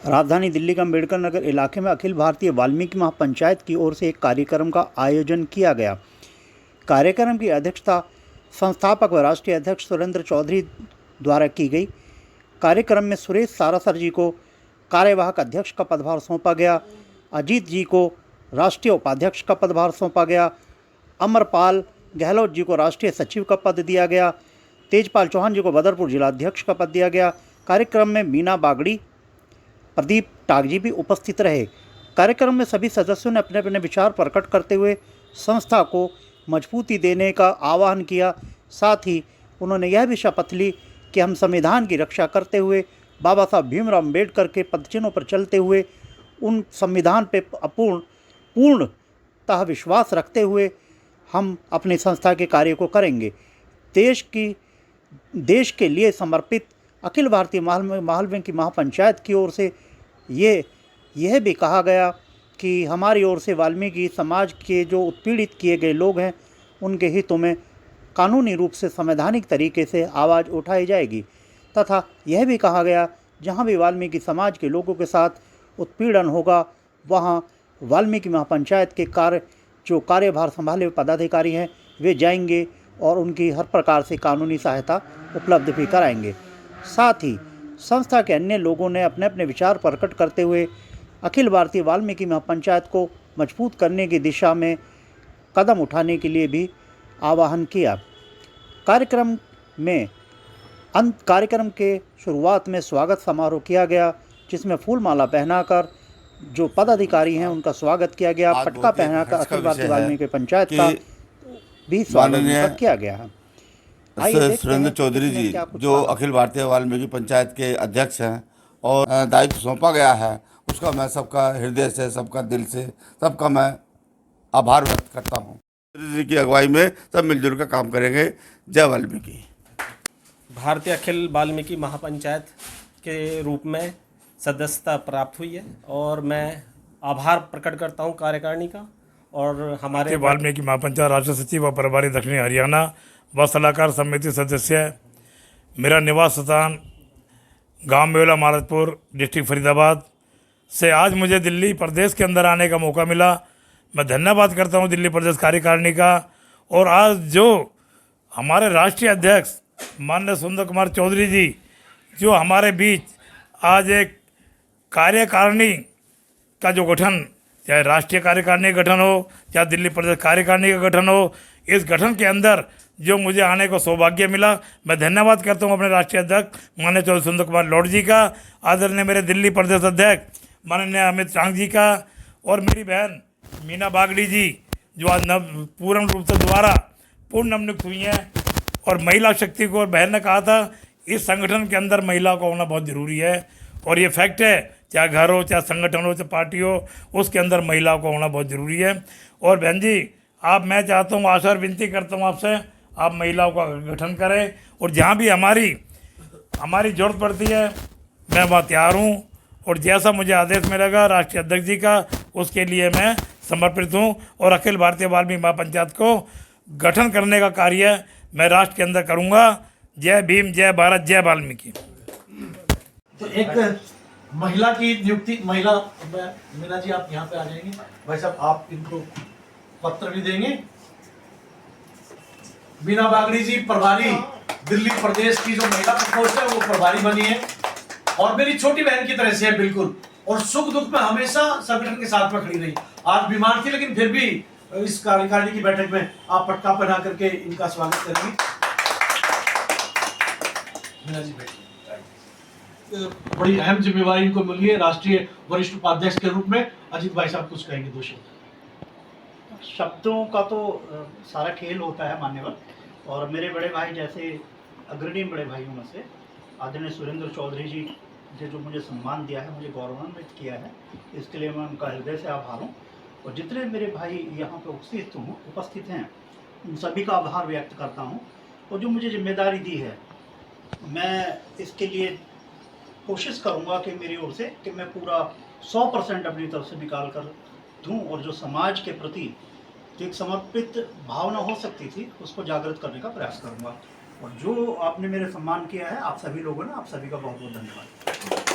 राजधानी दिल्ली के अम्बेडकर नगर इलाके में अखिल भारतीय वाल्मीकि महापंचायत की ओर से एक कार्यक्रम का आयोजन किया गया। कार्यक्रम की अध्यक्षता संस्थापक व राष्ट्रीय अध्यक्ष सुरेंद्र चौधरी द्वारा की गई। कार्यक्रम में सुरेश सारासर जी को कार्यवाहक अध्यक्ष का पदभार सौंपा गया, अजीत जी को राष्ट्रीय उपाध्यक्ष का पदभार सौंपा गया, अमरपाल गहलोत जी को राष्ट्रीय सचिव का पद दिया गया, तेजपाल चौहान जी को बदरपुर जिलाध्यक्ष का पद दिया गया। कार्यक्रम में मीना बागड़ी, प्रदीप टागजी भी उपस्थित रहे। कार्यक्रम में सभी सदस्यों ने अपने अपने विचार प्रकट करते हुए संस्था को मजबूती देने का आह्वान किया। साथ ही उन्होंने यह भी शपथ ली कि हम संविधान की रक्षा करते हुए बाबा साहब भीमराव अम्बेडकर के पदचिन्हों पर चलते हुए उन संविधान पे पूर्णतः विश्वास रखते हुए हम अपनी संस्था के कार्य को करेंगे। देश के लिए समर्पित अखिल भारतीय वाल्मीकि महापंचायत की ओर से यह भी कहा गया कि हमारी ओर से वाल्मीकि समाज के जो उत्पीड़ित किए गए लोग हैं उनके हितों में कानूनी रूप से संवैधानिक तरीके से आवाज़ उठाई जाएगी, तथा यह भी कहा गया जहां भी वाल्मीकि समाज के लोगों के साथ उत्पीड़न होगा वहां वाल्मीकि महापंचायत के कार्यभार संभाले हुए पदाधिकारी हैं वे जाएंगे और उनकी हर प्रकार से कानूनी सहायता उपलब्ध भी कराएंगे। साथ ही संस्था के अन्य लोगों ने अपने अपने विचार प्रकट करते हुए अखिल भारतीय वाल्मीकि महापंचायत को मजबूत करने की दिशा में कदम उठाने के लिए भी आह्वान किया। कार्यक्रम के शुरुआत में स्वागत समारोह किया गया, जिसमें फूलमाला पहनाकर जो पदाधिकारी हैं उनका स्वागत किया गया। पटका पहनाकर अखिल भारतीय वाल्मीकि पंचायत का भी स्वागत किया गया है। सुरेंद्र चौधरी जी जो अखिल भारतीय वाल्मीकि पंचायत के अध्यक्ष हैं और दायित्व सौंपा गया है, उसका मैं सबका हृदय से, सबका दिल से, सबका मैं आभार व्यक्त करता हूँ। जी की अगुवाई में सब मिलजुल कर काम करेंगे। जय वाल्मीकि। भारतीय अखिल वाल्मीकि महापंचायत के रूप में सदस्यता प्राप्त हुई है और मैं आभार प्रकट करता हूँ कार्यकारिणी का और हमारे वाल्मीकि महापंचायत राष्ट्रीय सचिव व प्रभारी दक्षिणी हरियाणा व सलाहकार समिति सदस्य। मेरा निवास स्थान गांव मेवला महाराजपुर, डिस्ट्रिक्ट फरीदाबाद से आज मुझे दिल्ली प्रदेश के अंदर आने का मौका मिला। मैं धन्यवाद करता हूं दिल्ली प्रदेश कार्यकारिणी का। और आज जो हमारे राष्ट्रीय अध्यक्ष माननीय सुंदर कुमार चौधरी जी जो हमारे बीच आज एक कार्यकारिणी का जो गठन, चाहे राष्ट्रीय कार्यकारिणी का गठन हो चाहे दिल्ली प्रदेश कार्यकारिणी का गठन हो, इस गठन के अंदर जो मुझे आने को सौभाग्य मिला, मैं धन्यवाद करता हूं अपने राष्ट्रीय अध्यक्ष माननीय चौधरी सुंदर कुमार लौट जी का, आदरणीय मेरे दिल्ली प्रदेश अध्यक्ष माननीय अमित शाह जी का, और मेरी बहन मीना बागड़ी जी जो आज पूर्ण रूप से दोबारा पूर्ण नवनियुक्त हुई हैं। और महिला शक्ति को, और बहन ने कहा था इस संगठन के अंदर महिला को होना बहुत ज़रूरी है, और ये फैक्ट है, चाहे घर हो, चाहे संगठन हो, चाहे पार्टी हो, उसके अंदर महिला को होना बहुत ज़रूरी है। और बहन जी मैं चाहता हूँ, आशा और विनती करता हूँ आपसे, आप महिलाओं का गठन करें और जहाँ भी हमारी ज़रूरत पड़ती है मैं वहाँ तैयार हूँ, और जैसा मुझे आदेश मिलेगा राष्ट्रीय अध्यक्ष जी का उसके लिए मैं समर्पित हूँ। और अखिल भारतीय वाल्मीकि महापंचायत को गठन करने का कार्य मैं राष्ट्र के अंदर करूँगा। जय भीम, जय भारत, जय वाल्मीकि। तो एक महिला की नियुक्ति, महिला मीना जी आप यहाँ पे आ जाएंगे। भाई साहब आप इनको पत्र भी देंगे। मीना बागड़ी जी प्रभारी दिल्ली प्रदेश की जो महिला प्रकोष्ठ है वो प्रभारी बनी है और मेरी छोटी बहन की तरह से है बिल्कुल, और सुख दुख में हमेशा संगठन के साथ में खड़ी रही। आज बीमार थी लेकिन फिर भी इस कार्यकारिणी की बैठक में आप पटका पहना करके इनका स्वागत करेंगे। मीना जी बड़ी अहम जिम्मेवारी इनको मिली है राष्ट्रीय वरिष्ठ उपाध्यक्ष के रूप में। अजीत भाई साहब कुछ कहेंगे, 2 शब्दों का तो सारा खेल होता है मान्यवर, और मेरे बड़े भाई जैसे अग्रणी बड़े भाइयों में से आदरणीय सुरेंद्र चौधरी जी ने जो मुझे सम्मान दिया है, मुझे गौरवान्वित किया है, इसके लिए मैं उनका हृदय से आभार हूँ। और जितने मेरे भाई यहाँ पे उपस्थित हैं उन सभी का आभार व्यक्त करता हूँ। और जो मुझे जिम्मेदारी दी है मैं इसके लिए कोशिश करूँगा कि मेरी ओर से कि मैं पूरा 100% अपनी तरफ से निकाल कर दूँ, और जो समाज के प्रति जो एक समर्पित भावना हो सकती थी उसको जागृत करने का प्रयास करूँगा। और जो आपने मेरे सम्मान किया है आप सभी लोगों ने, आप सभी का बहुत बहुत धन्यवाद।